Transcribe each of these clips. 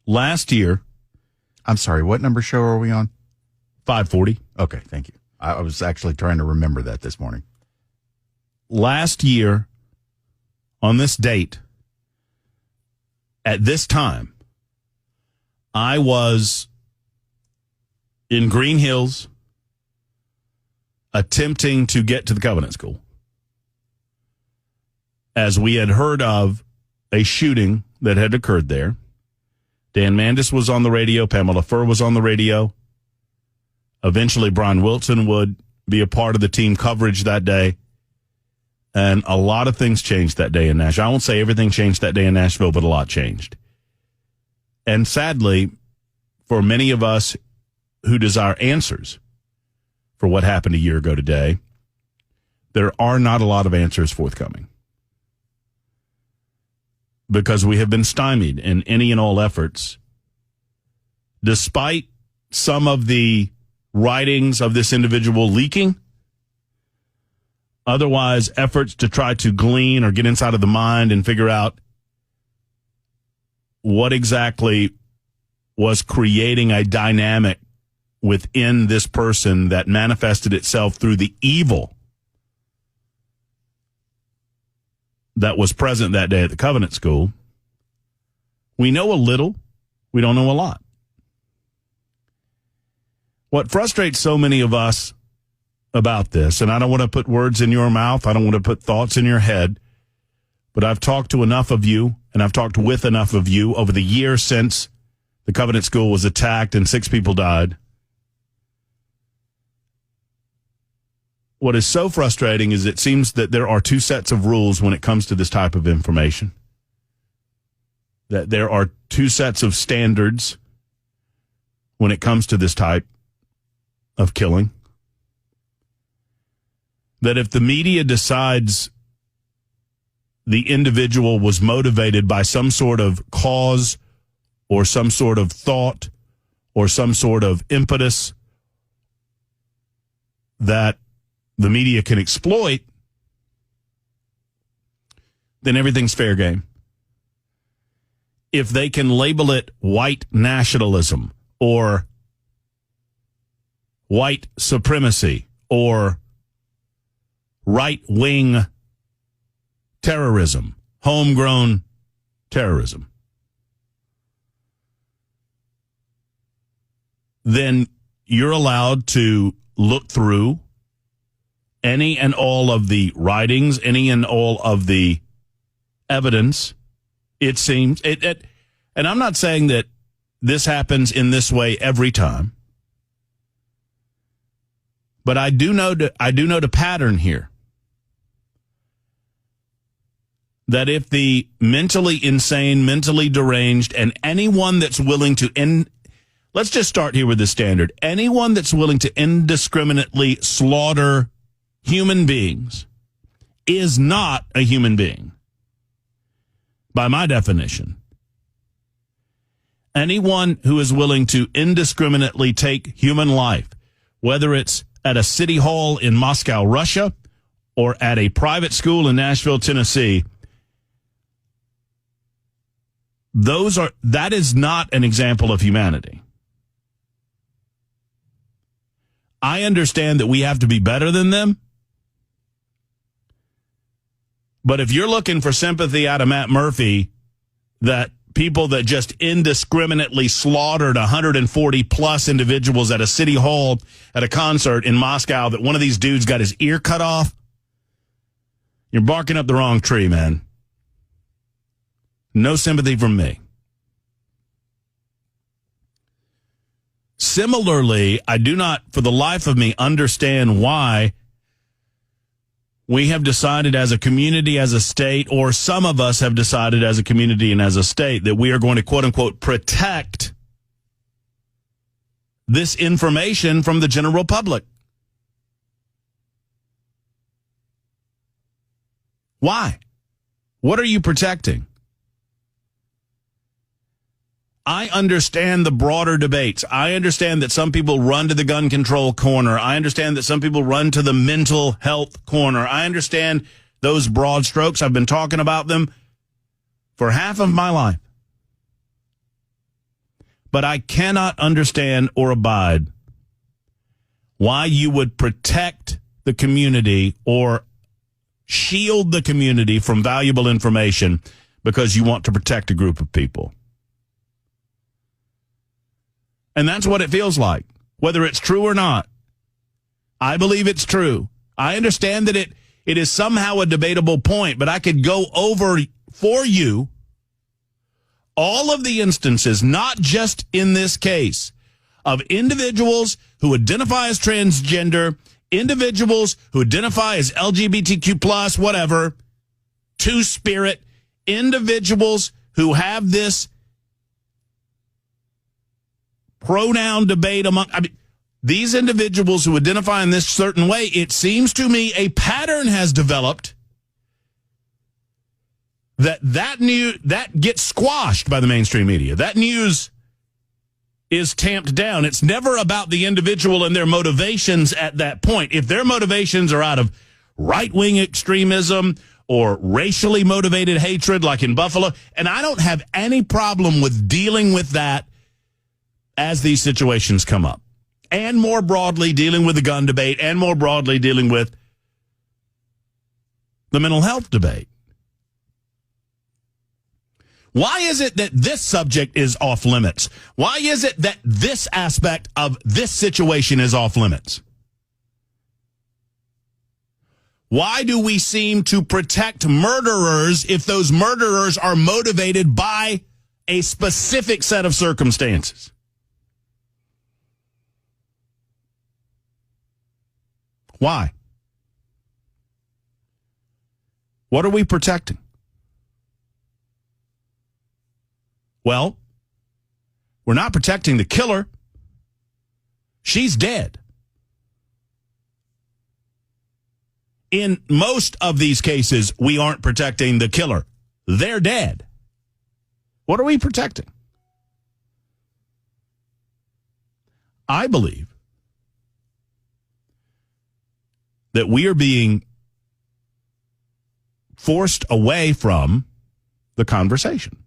Last year, I'm sorry, what number show are we on? 540. Okay, thank you. I was actually trying to remember that this morning. Last year, on this date, at this time, I was in Green Hills attempting to get to the Covenant School, as we had heard of a shooting that had occurred there. Dan Mandis was on the radio. Pamela Furr was on the radio. Eventually, Brian Wilson would be a part of the team coverage that day. And a lot of things changed that day in Nashville. I won't say everything changed that day in Nashville, but a lot changed. And sadly, for many of us who desire answers for what happened a year ago today, there are not a lot of answers forthcoming, because we have been stymied in any and all efforts, despite some of the writings of this individual leaking. Otherwise, efforts to try to glean or get inside of the mind and figure out what exactly was creating a dynamic within this person that manifested itself through the evil that was present that day at the Covenant School. We know a little. We don't know a lot. What frustrates so many of us about this, and I don't want to put words in your mouth, I don't want to put thoughts in your head, but I've talked to enough of you, and I've talked with enough of you over the years since the Covenant School was attacked and 6 people died. What is so frustrating is it seems that there are 2 sets of rules when it comes to this type of information. That there are 2 sets of standards when it comes to this type of killing. That if the media decides the individual was motivated by some sort of cause or some sort of thought or some sort of impetus that the media can exploit, then everything's fair game. If they can label it white nationalism or white supremacy or right-wing terrorism, homegrown terrorism, then you're allowed to look through any and all of the writings, any and all of the evidence, it seems. And I'm not saying that this happens in this way every time, but I do know the pattern here. That if the mentally insane, mentally deranged, and anyone that's willing to let's just start here with the standard. Anyone that's willing to indiscriminately slaughter human beings is not a human being, by my definition. Anyone who is willing to indiscriminately take human life, whether it's at a city hall in Moscow, Russia, or at a private school in Nashville, Tennessee, that is not an example of humanity. I understand that we have to be better than them. But if you're looking for sympathy out of Matt Murphy, that people that just indiscriminately slaughtered 140 plus individuals at a city hall at a concert in Moscow, that one of these dudes got his ear cut off, you're barking up the wrong tree, man. No sympathy from me. Similarly, I do not, for the life of me, understand why we have decided as a community, as a state, or some of us have decided as a community and as a state that we are going to, quote unquote, protect this information from the general public. Why? What are you protecting? I understand the broader debates. I understand that some people run to the gun control corner. I understand that some people run to the mental health corner. I understand those broad strokes. I've been talking about them for half of my life. But I cannot understand or abide why you would protect the community or shield the community from valuable information because you want to protect a group of people. And that's what it feels like, whether it's true or not. I believe it's true. I understand that it is somehow a debatable point, but I could go over for you all of the instances, not just in this case, of individuals who identify as transgender, individuals who identify as LGBTQ plus, whatever, two-spirit, individuals who have this pronoun debate among... these individuals who identify in this certain way, it seems to me a pattern has developed that gets squashed by the mainstream media. That news is tamped down. It's never about the individual and their motivations at that point. If their motivations are out of right-wing extremism or racially motivated hatred like in Buffalo, and I don't have any problem with dealing with that as these situations come up. And more broadly, dealing with the gun debate, and more broadly, dealing with the mental health debate. Why is it that this subject is off limits? Why is it that this aspect of this situation is off limits? Why do we seem to protect murderers if those murderers are motivated by a specific set of circumstances? Why? What are we protecting? Well, we're not protecting the killer. She's dead. In most of these cases, we aren't protecting the killer. They're dead. What are we protecting? I believe that we are being forced away from the conversation.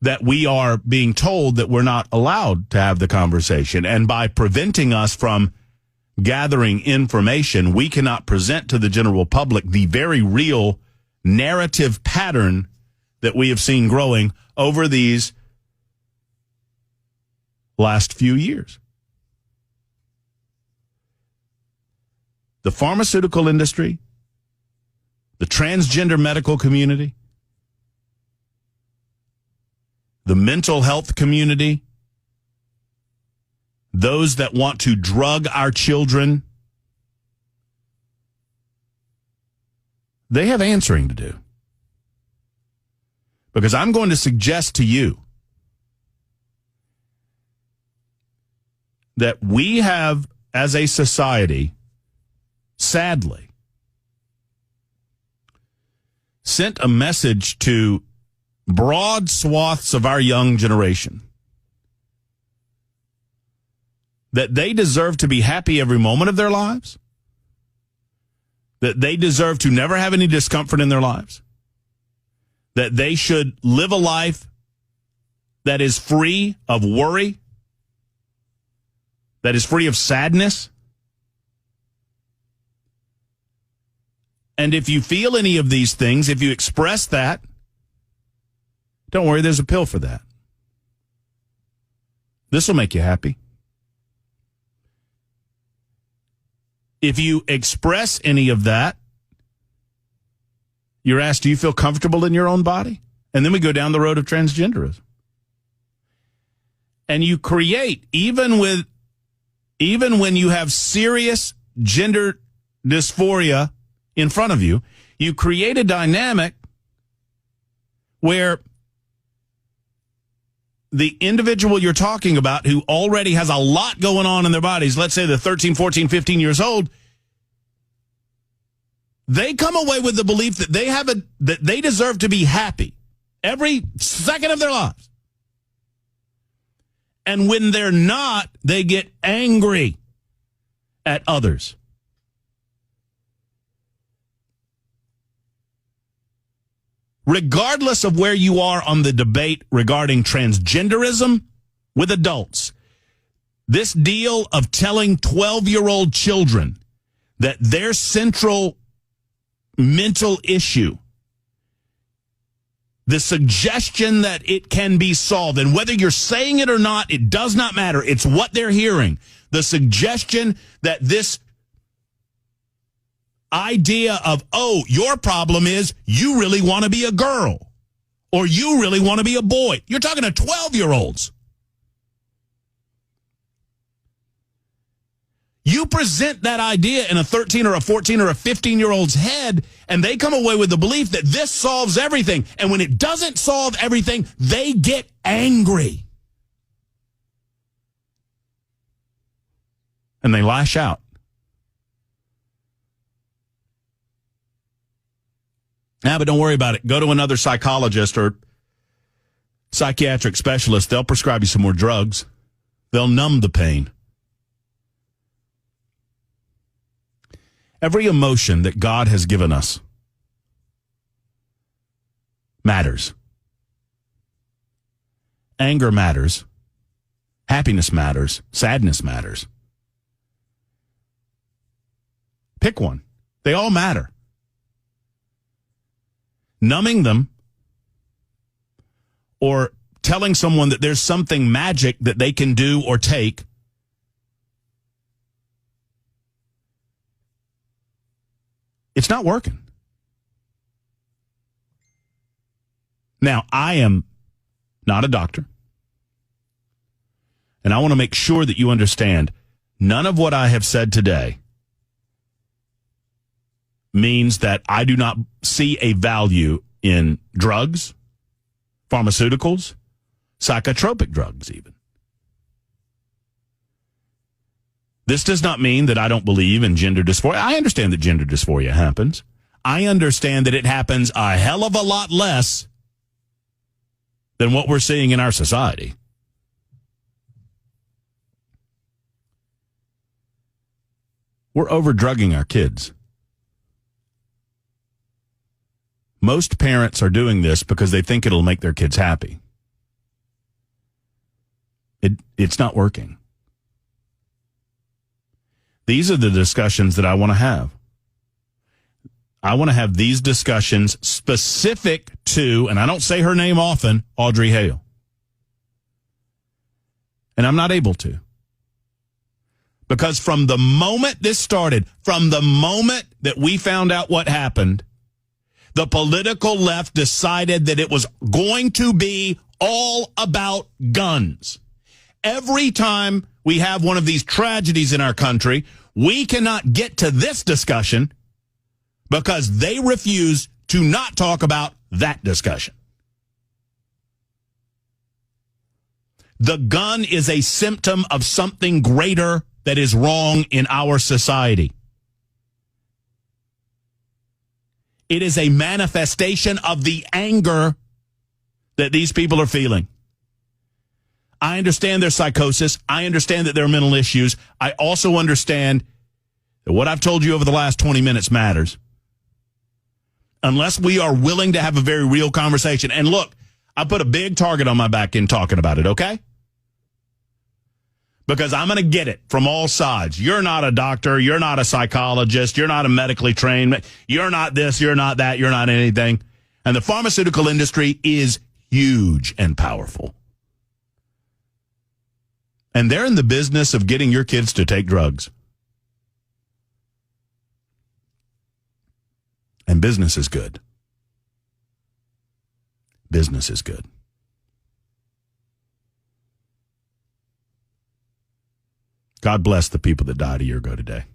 That we are being told that we're not allowed to have the conversation. And by preventing us from gathering information, we cannot present to the general public the very real narrative pattern that we have seen growing over these last few years. The pharmaceutical industry, the transgender medical community, the mental health community, those that want to drug our children, they have answering to do. Because I'm going to suggest to you that we have, as a society, sadly, sent a message to broad swaths of our young generation that they deserve to be happy every moment of their lives, that they deserve to never have any discomfort in their lives, that they should live a life that is free of worry, that is free of sadness. And if you feel any of these things, if you express that, don't worry, there's a pill for that. This will make you happy. If you express any of that, you're asked, do you feel comfortable in your own body? And then we go down the road of transgenderism. And you create, even when you have serious gender dysphoria in front of you, you create a dynamic where the individual you're talking about who already has a lot going on in their bodies, let's say they're 13, 14, 15 years old, they come away with the belief that that they deserve to be happy every second of their lives. And when they're not, they get angry at others. regardless of where you are on the debate regarding transgenderism with adults, this deal of telling 12-year-old children that their central mental issue, the suggestion that it can be solved, and whether you're saying it or not, it does not matter. It's what they're hearing. The suggestion that this idea of, oh, your problem is you really want to be a girl or you really want to be a boy. You're talking to 12-year-olds. You present that idea in a 13 or a 14 or a 15-year-old's head, and they come away with the belief that this solves everything. And when it doesn't solve everything, they get angry. And they lash out. But don't worry about it. Go to another psychologist or psychiatric specialist. They'll prescribe you some more drugs. They'll numb the pain. Every emotion that God has given us matters. Anger matters. Happiness matters. Sadness matters. Pick one. They all matter. Numbing them or telling someone that there's something magic that they can do or take it's not working. Now, I am not a doctor, and I want to make sure that you understand none of what I have said today means that I do not see a value in drugs, pharmaceuticals, psychotropic drugs even. This does not mean that I don't believe in gender dysphoria. I understand that gender dysphoria happens. I understand that it happens a hell of a lot less than what we're seeing in our society. We're over-drugging our kids. Most parents are doing this because they think it'll make their kids happy. It's not working. These are the discussions that I want to have. I want to have these discussions specific to, and I don't say her name often, Audrey Hale. And I'm not able to. Because from the moment this started, from the moment that we found out what happened, the political left decided that it was going to be all about guns. Every time we have one of these tragedies in our country, we cannot get to this discussion because they refuse to not talk about that discussion. The gun is a symptom of something greater that is wrong in our society. It is a manifestation of the anger that these people are feeling. I understand their psychosis. I understand that there are mental issues. I also understand that what I've told you over the last 20 minutes matters. Unless we are willing to have a very real conversation. And look, I put a big target on my back in talking about it, okay? Because I'm going to get it from all sides. You're not a doctor. You're not a psychologist. You're not a medically trained. You're not this. You're not that. You're not anything. And the pharmaceutical industry is huge and powerful. And they're in the business of getting your kids to take drugs. And business is good. Business is good. God bless the people that died a year ago today.